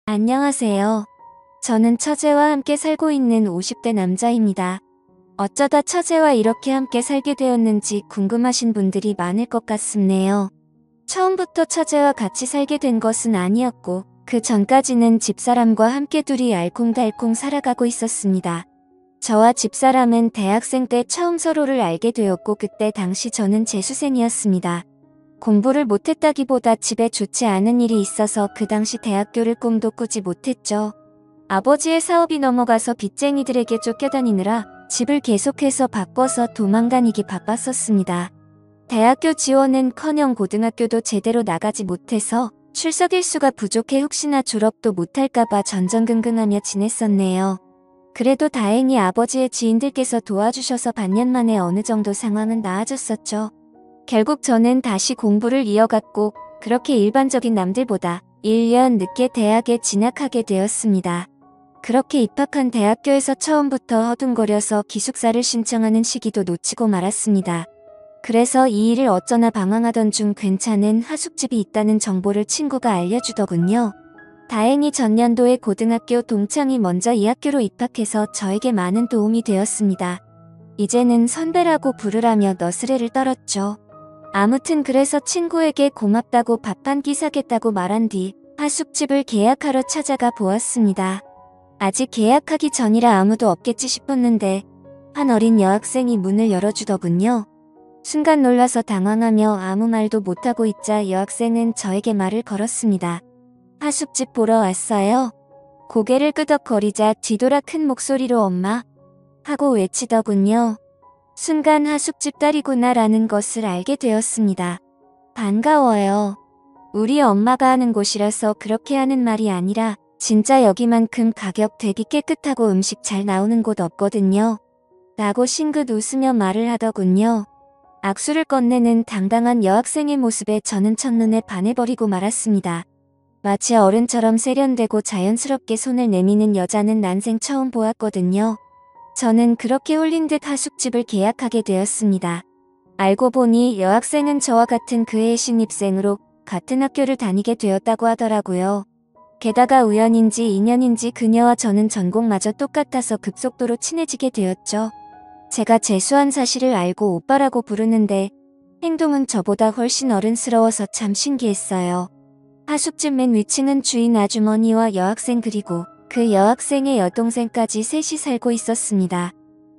안녕하세요. 저는 처제와 함께 살고 있는 50대 남자입니다. 어쩌다 처제와 이렇게 함께 살게 되었는지 궁금하신 분들이 많을 것 같습네요. 처음부터 처제와 같이 살게 된 것은 아니었고, 그 전까지는 집사람과 함께 둘이 알콩달콩 살아가고 있었습니다. 저와 집사람은 대학생 때 처음 서로를 알게 되었고, 그때 당시 저는 재수생이었습니다. 공부를 못했다기보다 집에 좋지 않은 일이 있어서 그 당시 대학교를 꿈도 꾸지 못했죠. 아버지의 사업이 넘어가서 빚쟁이들에게 쫓겨다니느라 집을 계속해서 바꿔서 도망다니기 바빴었습니다. 대학교 지원은커녕 고등학교도 제대로 나가지 못해서 출석 일수가 부족해 혹시나 졸업도 못할까봐 전전긍긍하며 지냈었네요. 그래도 다행히 아버지의 지인들께서 도와주셔서 반년 만에 어느 정도 상황은 나아졌었죠. 결국 저는 다시 공부를 이어갔고 그렇게 일반적인 남들보다 1년 늦게 대학에 진학하게 되었습니다. 그렇게 입학한 대학교에서 처음부터 허둥거려서 기숙사를 신청하는 시기도 놓치고 말았습니다. 그래서 이 일을 어쩌나 방황하던 중 괜찮은 하숙집이 있다는 정보를 친구가 알려주더군요. 다행히 전년도에 고등학교 동창이 먼저 이 학교로 입학해서 저에게 많은 도움이 되었습니다. 이제는 선배라고 부르라며 너스레를 떨었죠. 아무튼 그래서 친구에게 고맙다고 밥 한 끼 사겠다고 말한 뒤 하숙집을 계약하러 찾아가 보았습니다. 아직 계약하기 전이라 아무도 없겠지 싶었는데 한 어린 여학생이 문을 열어주더군요. 순간 놀라서 당황하며 아무 말도 못하고 있자 여학생은 저에게 말을 걸었습니다. 하숙집 보러 왔어요. 고개를 끄덕거리자 뒤돌아 큰 목소리로 엄마 하고 외치더군요. 순간 하숙집 딸이구나 라는 것을 알게 되었습니다. 반가워요. 우리 엄마가 하는 곳이라서 그렇게 하는 말이 아니라 진짜 여기만큼 가격 대비 깨끗하고 음식 잘 나오는 곳 없거든요. 라고 싱긋 웃으며 말을 하더군요. 악수를 건네는 당당한 여학생의 모습에 저는 첫눈에 반해버리고 말았습니다. 마치 어른처럼 세련되고 자연스럽게 손을 내미는 여자는 난생 처음 보았거든요. 저는 그렇게 홀린 듯 하숙집을 계약하게 되었습니다. 알고 보니 여학생은 저와 같은 그해의 신입생으로 같은 학교를 다니게 되었다고 하더라고요. 게다가 우연인지 인연인지 그녀와 저는 전공마저 똑같아서 급속도로 친해지게 되었죠. 제가 재수한 사실을 알고 오빠라고 부르는데 행동은 저보다 훨씬 어른스러워서 참 신기했어요. 하숙집 맨 위층은 주인 아주머니와 여학생 그리고 그 여학생의 여동생까지 셋이 살고 있었습니다.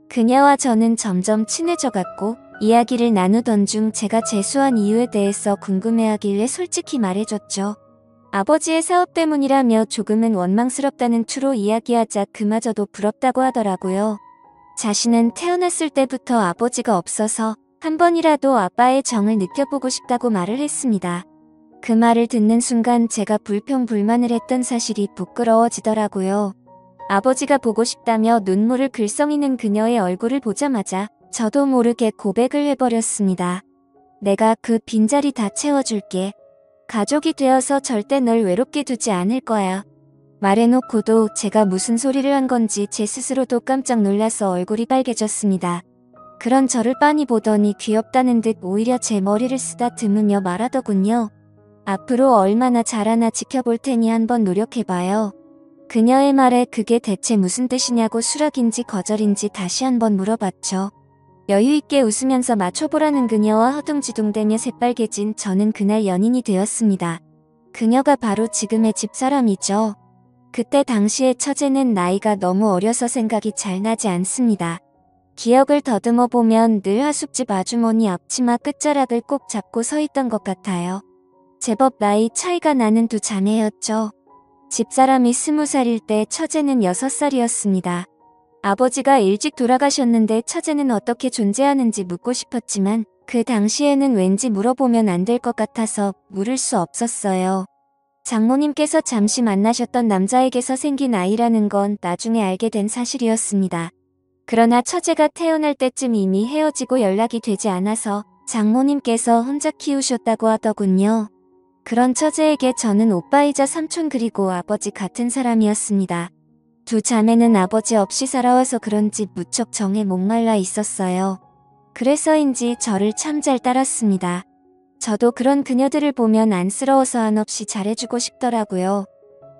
그녀와 저는 점점 친해져갔고 이야기를 나누던 중 제가 재수한 이유에 대해서 궁금해하길래 솔직히 말해줬죠. 아버지의 사업 때문이라며 조금은 원망스럽다는 투로 이야기하자 그마저도 부럽다고 하더라고요. 자신은 태어났을 때부터 아버지가 없어서 한 번이라도 아빠의 정을 느껴보고 싶다고 말을 했습니다. 그 말을 듣는 순간 제가 불평불만을 했던 사실이 부끄러워지더라고요. 아버지가 보고 싶다며 눈물을 글썽이는 그녀의 얼굴을 보자마자 저도 모르게 고백을 해버렸습니다. 내가 그 빈자리 다 채워줄게. 가족이 되어서 절대 널 외롭게 두지 않을 거야. 말해놓고도 제가 무슨 소리를 한 건지 제 스스로도 깜짝 놀라서 얼굴이 빨개졌습니다. 그런 저를 빤히 보더니 귀엽다는 듯 오히려 제 머리를 쓰다듬으며 말하더군요. 앞으로 얼마나 잘하나 지켜볼 테니 한번 노력해봐요. 그녀의 말에 그게 대체 무슨 뜻이냐고 수락인지 거절인지 다시 한번 물어봤죠. 여유있게 웃으면서 맞춰보라는 그녀와 허둥지둥대며 새빨개진 저는 그날 연인이 되었습니다. 그녀가 바로 지금의 집사람이죠. 그때 당시의 처제는 나이가 너무 어려서 생각이 잘 나지 않습니다. 기억을 더듬어 보면 늘 하숙집 아주머니 앞치마 끝자락을 꼭 잡고 서 있던 것 같아요. 제법 나이 차이가 나는 두 자매였죠. 집사람이 20살일 때 처제는 6살이었습니다. 아버지가 일찍 돌아가셨는데 처제는 어떻게 존재하는지 묻고 싶었지만 그 당시에는 왠지 물어보면 안 될 것 같아서 물을 수 없었어요. 장모님께서 잠시 만나셨던 남자에게서 생긴 아이라는 건 나중에 알게 된 사실이었습니다. 그러나 처제가 태어날 때쯤 이미 헤어지고 연락이 되지 않아서 장모님께서 혼자 키우셨다고 하더군요. 그런 처제에게 저는 오빠이자 삼촌 그리고 아버지 같은 사람이었습니다. 두 자매는 아버지 없이 살아와서 그런지 무척 정에 목말라 있었어요. 그래서인지 저를 참 잘 따랐습니다. 저도 그런 그녀들을 보면 안쓰러워서 한없이 잘해주고 싶더라고요.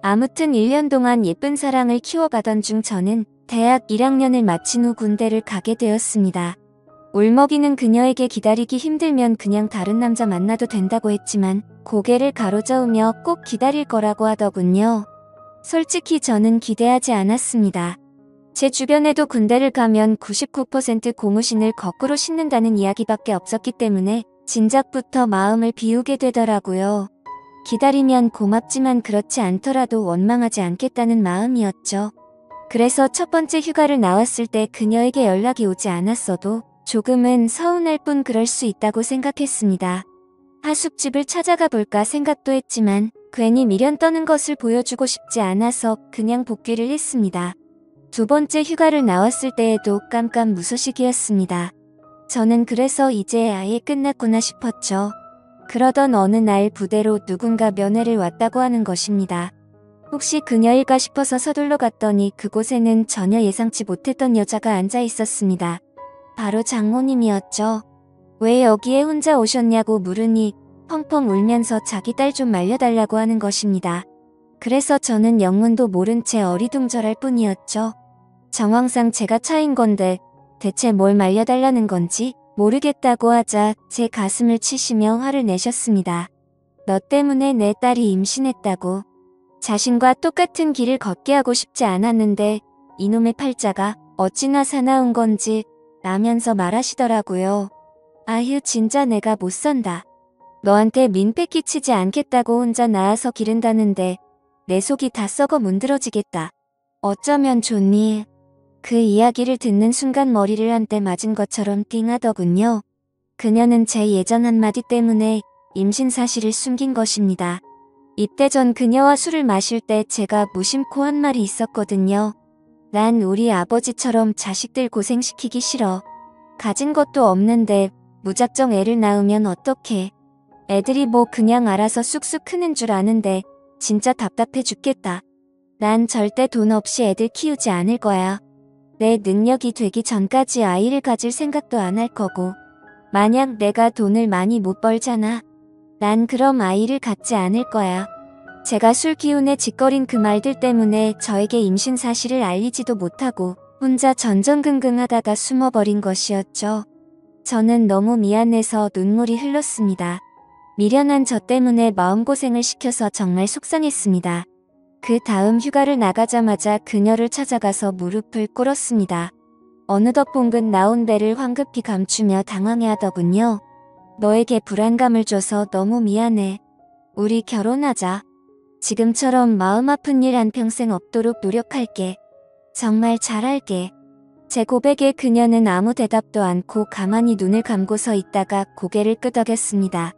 아무튼 1년 동안 예쁜 사랑을 키워가던 중 저는 대학 1학년을 마친 후 군대를 가게 되었습니다. 울먹이는 그녀에게 기다리기 힘들면 그냥 다른 남자 만나도 된다고 했지만 고개를 가로저으며 꼭 기다릴 거라고 하더군요. 솔직히 저는 기대하지 않았습니다. 제 주변에도 군대를 가면 99% 고무신을 거꾸로 신는다는 이야기밖에 없었기 때문에 진작부터 마음을 비우게 되더라고요. 기다리면 고맙지만 그렇지 않더라도 원망하지 않겠다는 마음이었죠. 그래서 첫 번째 휴가를 나왔을 때 그녀에게 연락이 오지 않았어도 조금은 서운할 뿐 그럴 수 있다고 생각했습니다. 하숙집을 찾아가 볼까 생각도 했지만 괜히 미련 떠는 것을 보여주고 싶지 않아서 그냥 복귀를 했습니다. 두 번째 휴가를 나왔을 때에도 깜깜무소식이었습니다. 저는 그래서 이제 아예 끝났구나 싶었죠. 그러던 어느 날 부대로 누군가 면회를 왔다고 하는 것입니다. 혹시 그녀일까 싶어서 서둘러 갔더니 그곳에는 전혀 예상치 못했던 여자가 앉아 있었습니다. 바로 장모님이었죠. 왜 여기에 혼자 오셨냐고 물으니 펑펑 울면서 자기 딸 좀 말려달라고 하는 것입니다. 그래서 저는 영문도 모른 채 어리둥절할 뿐이었죠. 정황상 제가 차인 건데 대체 뭘 말려달라는 건지 모르겠다고 하자 제 가슴을 치시며 화를 내셨습니다. 너 때문에 내 딸이 임신했다고. 자신과 똑같은 길을 걷게 하고 싶지 않았는데 이놈의 팔자가 어찌나 사나운 건지 라면서 말하시더라고요. 아휴 진짜 내가 못 산다. 너한테 민폐 끼치지 않겠다고 혼자 나와서 기른다는데 내 속이 다 썩어 문드러지겠다. 어쩌면 좋니? 그 이야기를 듣는 순간 머리를 한대 맞은 것처럼 띵하더군요. 그녀는 제 예전 한마디 때문에 임신 사실을 숨긴 것입니다. 입대 전 그녀와 술을 마실 때 제가 무심코 한 말이 있었거든요. 난 우리 아버지처럼 자식들 고생시키기 싫어. 가진 것도 없는데 무작정 애를 낳으면 어떡해. 애들이 뭐 그냥 알아서 쑥쑥 크는 줄 아는데 진짜 답답해 죽겠다. 난 절대 돈 없이 애들 키우지 않을 거야. 내 능력이 되기 전까지 아이를 가질 생각도 안 할 거고. 만약 내가 돈을 많이 못 벌잖아. 난 그럼 아이를 갖지 않을 거야. 제가 술 기운에 짓거린 그 말들 때문에 저에게 임신 사실을 알리지도 못하고 혼자 전전긍긍하다가 숨어버린 것이었죠. 저는 너무 미안해서 눈물이 흘렀습니다. 미련한 저 때문에 마음고생을 시켜서 정말 속상했습니다. 그 다음 휴가를 나가자마자 그녀를 찾아가서 무릎을 꿇었습니다. 어느덧 봉근 나온 배를 황급히 감추며 당황해하더군요. 너에게 불안감을 줘서 너무 미안해. 우리 결혼하자. 지금처럼 마음 아픈 일 한평생 없도록 노력할게. 정말 잘할게. 제 고백에 그녀는 아무 대답도 않고 가만히 눈을 감고 서 있다가 고개를 끄덕였습니다.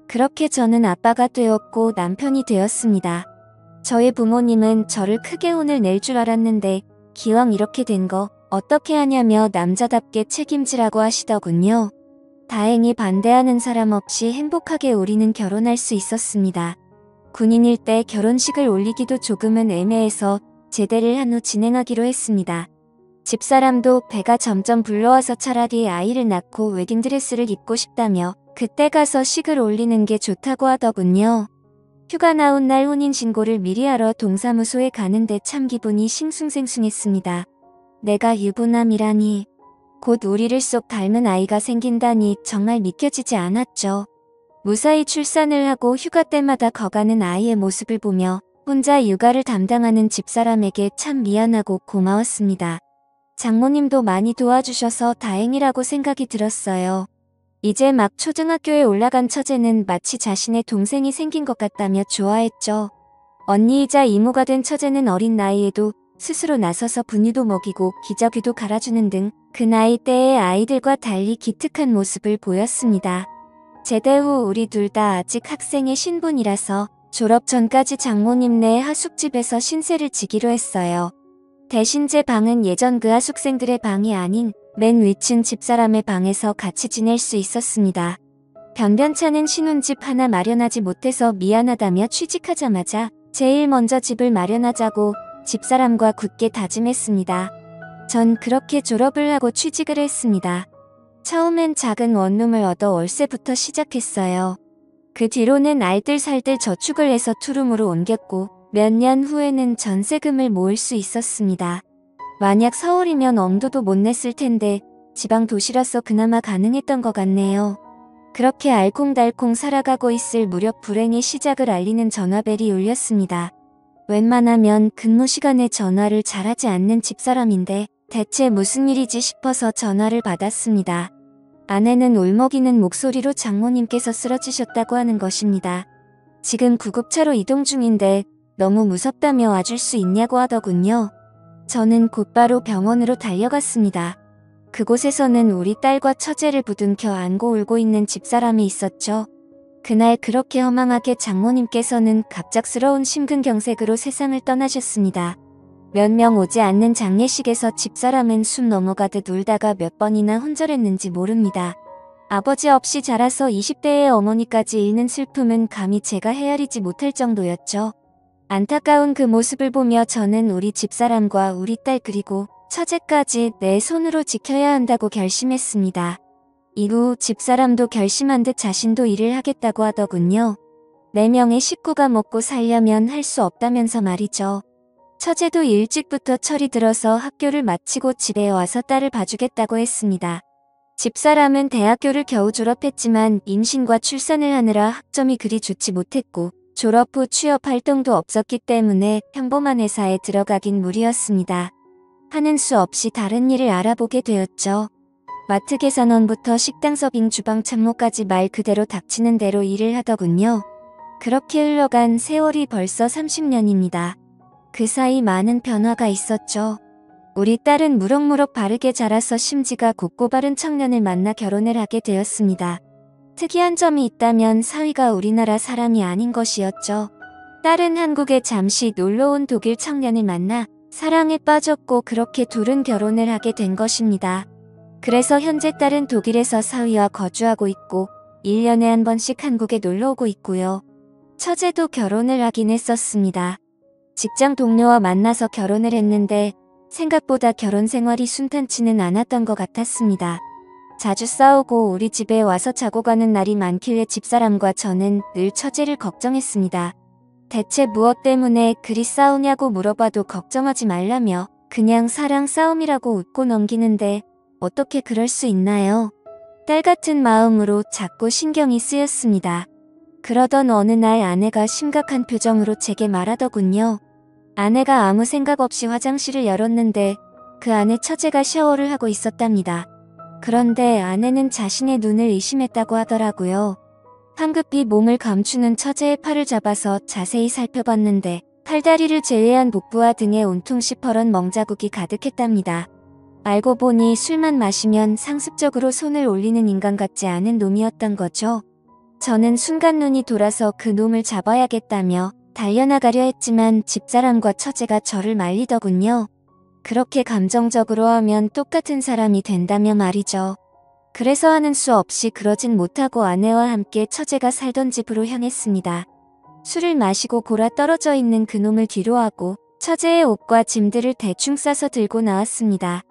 그렇게 저는 아빠가 되었고 남편이 되었습니다. 저의 부모님은 저를 크게 혼을 낼 줄 알았는데 기왕 이렇게 된 거 어떻게 하냐며 남자답게 책임지라고 하시더군요. 다행히 반대하는 사람 없이 행복하게 우리는 결혼할 수 있었습니다. 군인일 때 결혼식을 올리기도 조금은 애매해서 제대를 한 후 진행하기로 했습니다. 집사람도 배가 점점 불러와서 차라리 아이를 낳고 웨딩드레스를 입고 싶다며 그때 가서 식을 올리는 게 좋다고 하더군요. 휴가 나온 날 혼인신고를 미리 하러 동사무소에 가는데 참 기분이 싱숭생숭했습니다. 내가 유부남이라니. 곧 우리를 쏙 닮은 아이가 생긴다니 정말 믿겨지지 않았죠. 무사히 출산을 하고 휴가 때마다 거가는 아이의 모습을 보며 혼자 육아를 담당하는 집사람에게 참 미안하고 고마웠습니다. 장모님도 많이 도와주셔서 다행이라고 생각이 들었어요. 이제 막 초등학교에 올라간 처제는 마치 자신의 동생이 생긴 것 같다며 좋아했죠. 언니이자 이모가 된 처제는 어린 나이에도 스스로 나서서 분유도 먹이고 기저귀도 갈아주는 등 그 나이대의 아이들과 달리 기특한 모습을 보였습니다. 제대 후 우리 둘 다 아직 학생의 신분이라서 졸업 전까지 장모님네 하숙집에서 신세를 지기로 했어요. 대신 제 방은 예전 그 하숙생들의 방이 아닌 맨 위층 집사람의 방에서 같이 지낼 수 있었습니다. 변변찮은 신혼집 하나 마련하지 못해서 미안하다며 취직하자마자 제일 먼저 집을 마련하자고 집사람과 굳게 다짐했습니다. 전 그렇게 졸업을 하고 취직을 했습니다. 처음엔 작은 원룸을 얻어 월세부터 시작했어요. 그 뒤로는 알뜰살뜰 저축을 해서 투룸으로 옮겼고 몇 년 후에는 전세금을 모을 수 있었습니다. 만약 서울이면 엄두도 못 냈을 텐데 지방 도시라서 그나마 가능했던 것 같네요. 그렇게 알콩달콩 살아가고 있을 무렵 불행의 시작을 알리는 전화벨이 울렸습니다. 웬만하면 근무 시간에 전화를 잘하지 않는 집사람인데 대체 무슨 일이지 싶어서 전화를 받았습니다. 아내는 울먹이는 목소리로 장모님께서 쓰러지셨다고 하는 것입니다. 지금 구급차로 이동 중인데 너무 무섭다며 와줄 수 있냐고 하더군요. 저는 곧바로 병원으로 달려갔습니다. 그곳에서는 우리 딸과 처제를 부둥켜 안고 울고 있는 집사람이 있었죠. 그날 그렇게 허망하게 장모님께서는 갑작스러운 심근경색으로 세상을 떠나셨습니다. 몇 명 오지 않는 장례식에서 집사람은 숨 넘어가듯 울다가 몇 번이나 혼절했는지 모릅니다. 아버지 없이 자라서 20대의 어머니까지 잃는 슬픔은 감히 제가 헤아리지 못할 정도였죠. 안타까운 그 모습을 보며 저는 우리 집사람과 우리 딸 그리고 처제까지 내 손으로 지켜야 한다고 결심했습니다. 이후 집사람도 결심한 듯 자신도 일을 하겠다고 하더군요. 4명의 식구가 먹고 살려면 할 수 없다면서 말이죠. 처제도 일찍부터 철이 들어서 학교를 마치고 집에 와서 딸을 봐주겠다고 했습니다. 집사람은 대학교를 겨우 졸업했지만 임신과 출산을 하느라 학점이 그리 좋지 못했고 졸업 후 취업 활동도 없었기 때문에 평범한 회사에 들어가긴 무리였습니다. 하는 수 없이 다른 일을 알아보게 되었죠. 마트 계산원부터 식당 서빙 주방 참모까지 말 그대로 닥치는 대로 일을 하더군요. 그렇게 흘러간 세월이 벌써 30년입니다. 그 사이 많은 변화가 있었죠. 우리 딸은 무럭무럭 바르게 자라서 심지가 곱고 바른 청년을 만나 결혼을 하게 되었습니다. 특이한 점이 있다면 사위가 우리나라 사람이 아닌 것이었죠. 딸은 한국에 잠시 놀러온 독일 청년을 만나 사랑에 빠졌고 그렇게 둘은 결혼을 하게 된 것입니다. 그래서 현재 딸은 독일에서 사위와 거주하고 있고 1년에 한 번씩 한국에 놀러오고 있고요. 처제도 결혼을 하긴 했었습니다. 직장 동료와 만나서 결혼을 했는데 생각보다 결혼 생활이 순탄치는 않았던 것 같았습니다. 자주 싸우고 우리 집에 와서 자고 가는 날이 많길래 집사람과 저는 늘 처제를 걱정했습니다. 대체 무엇 때문에 그리 싸우냐고 물어봐도 걱정하지 말라며 그냥 사랑 싸움이라고 웃고 넘기는데 어떻게 그럴 수 있나요? 딸 같은 마음으로 자꾸 신경이 쓰였습니다. 그러던 어느 날 아내가 심각한 표정으로 제게 말하더군요. 아내가 아무 생각 없이 화장실을 열었는데 그 안에 처제가 샤워를 하고 있었답니다. 그런데 아내는 자신의 눈을 의심했다고 하더라고요. 황급히 몸을 감추는 처제의 팔을 잡아서 자세히 살펴봤는데 팔다리를 제외한 복부와 등에 온통 시퍼런 멍자국이 가득했답니다. 알고 보니 술만 마시면 상습적으로 손을 올리는 인간 같지 않은 놈이었던 거죠. 저는 순간 눈이 돌아서 그 놈을 잡아야겠다며 달려나가려 했지만 집사람과 처제가 저를 말리더군요. 그렇게 감정적으로 하면 똑같은 사람이 된다며 말이죠. 그래서 하는 수 없이 그러진 못하고 아내와 함께 처제가 살던 집으로 향했습니다. 술을 마시고 골아 떨어져 있는 그놈을 뒤로하고 처제의 옷과 짐들을 대충 싸서 들고 나왔습니다.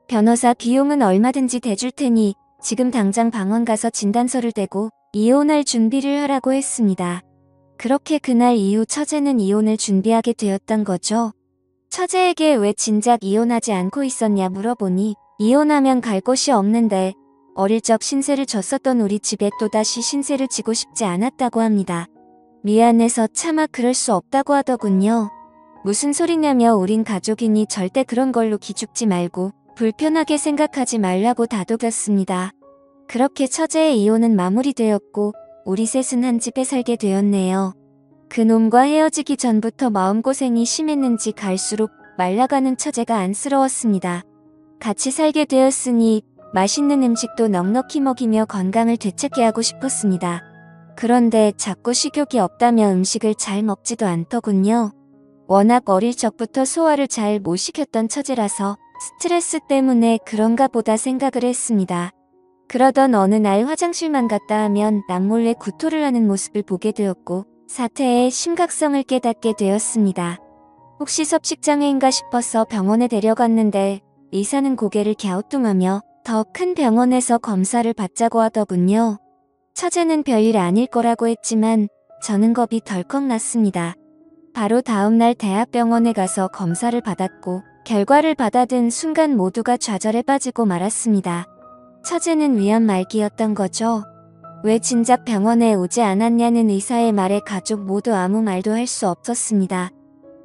변호사 비용은 얼마든지 대줄 테니 지금 당장 방원 가서 진단서를 대고 이혼할 준비를 하라고 했습니다. 그렇게 그날 이후 처제는 이혼을 준비하게 되었던 거죠. 처제에게 왜 진작 이혼하지 않고 있었냐 물어보니 이혼하면 갈 곳이 없는데 어릴 적 신세를 졌었던 우리 집에 또다시 신세를 지고 싶지 않았다고 합니다. 미안해서 차마 그럴 수 없다고 하더군요. 무슨 소리냐며 우린 가족이니 절대 그런 걸로 기죽지 말고 불편하게 생각하지 말라고 다독였습니다. 그렇게 처제의 이혼은 마무리되었고 우리 셋은 한 집에 살게 되었네요. 그놈과 헤어지기 전부터 마음고생이 심했는지 갈수록 말라가는 처제가 안쓰러웠습니다. 같이 살게 되었으니 맛있는 음식도 넉넉히 먹이며 건강을 되찾게 하고 싶었습니다. 그런데 자꾸 식욕이 없다며 음식을 잘 먹지도 않더군요. 워낙 어릴 적부터 소화를 잘 못 시켰던 처제라서 스트레스 때문에 그런가 보다 생각을 했습니다. 그러던 어느 날 화장실만 갔다 하면 남몰래 구토를 하는 모습을 보게 되었고 사태의 심각성을 깨닫게 되었습니다. 혹시 섭식장애인가 싶어서 병원에 데려갔는데 의사는 고개를 갸우뚱하며 더 큰 병원에서 검사를 받자고 하더군요. 처제는 별일 아닐 거라고 했지만 저는 겁이 덜컥 났습니다. 바로 다음날 대학병원에 가서 검사를 받았고 결과를 받아든 순간 모두가 좌절에 빠지고 말았습니다. 처제는 위암 말기였던 거죠. 왜 진작 병원에 오지 않았냐는 의사의 말에 가족 모두 아무 말도 할 수 없었습니다.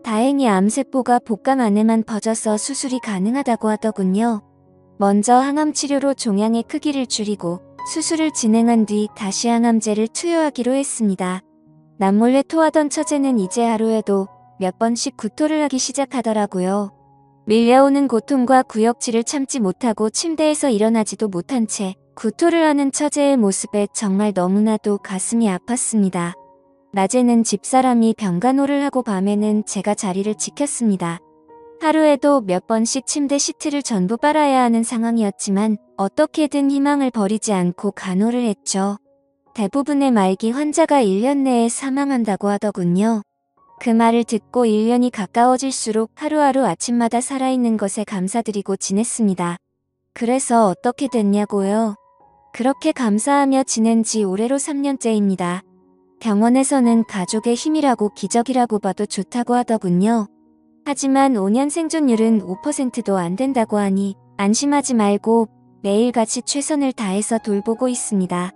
다행히 암세포가 복강 안에만 퍼져서 수술이 가능하다고 하더군요. 먼저 항암 치료로 종양의 크기를 줄이고 수술을 진행한 뒤 다시 항암제를 투여하기로 했습니다. 남몰래 토하던 처제는 이제 하루에도 몇 번씩 구토를 하기 시작하더라고요. 밀려오는 고통과 구역질을 참지 못하고 침대에서 일어나지도 못한 채 구토를 하는 처제의 모습에 정말 너무나도 가슴이 아팠습니다. 낮에는 집사람이 병간호를 하고 밤에는 제가 자리를 지켰습니다. 하루에도 몇 번씩 침대 시트를 전부 빨아야 하는 상황이었지만 어떻게든 희망을 버리지 않고 간호를 했죠. 대부분의 말기 환자가 1년 내에 사망한다고 하더군요. 그 말을 듣고 1년이 가까워질수록 하루하루 아침마다 살아있는 것에 감사드리고 지냈습니다. 그래서 어떻게 됐냐고요? 그렇게 감사하며 지낸 지 올해로 3년째입니다. 병원에서는 가족의 힘이라고 기적이라고 봐도 좋다고 하더군요. 하지만 5년 생존율은 5%도 안 된다고 하니 안심하지 말고 매일같이 최선을 다해서 돌보고 있습니다.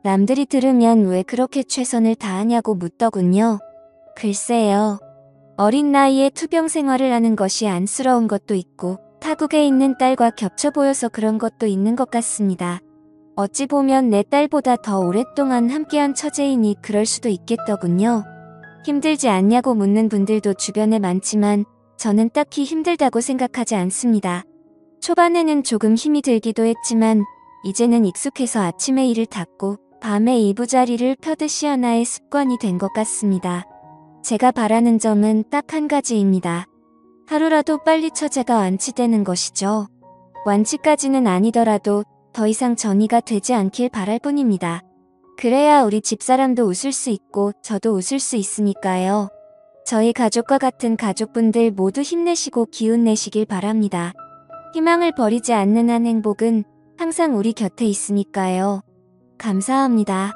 남들이 들으면 왜 그렇게 최선을 다하냐고 묻더군요. 글쎄요. 어린 나이에 투병 생활을 하는 것이 안쓰러운 것도 있고 타국에 있는 딸과 겹쳐 보여서 그런 것도 있는 것 같습니다. 어찌 보면 내 딸보다 더 오랫동안 함께한 처제이니 그럴 수도 있겠더군요. 힘들지 않냐고 묻는 분들도 주변에 많지만 저는 딱히 힘들다고 생각하지 않습니다. 초반에는 조금 힘이 들기도 했지만 이제는 익숙해서 아침에 이를 닦고 밤에 이부자리를 펴듯이 하나의 습관이 된 것 같습니다. 제가 바라는 점은 딱 한 가지입니다. 하루라도 빨리 처제가 완치되는 것이죠. 완치까지는 아니더라도 더 이상 전이가 되지 않길 바랄 뿐입니다. 그래야 우리 집사람도 웃을 수 있고 저도 웃을 수 있으니까요. 저희 가족과 같은 가족분들 모두 힘내시고 기운 내시길 바랍니다. 희망을 버리지 않는 한 행복은 항상 우리 곁에 있으니까요. 감사합니다.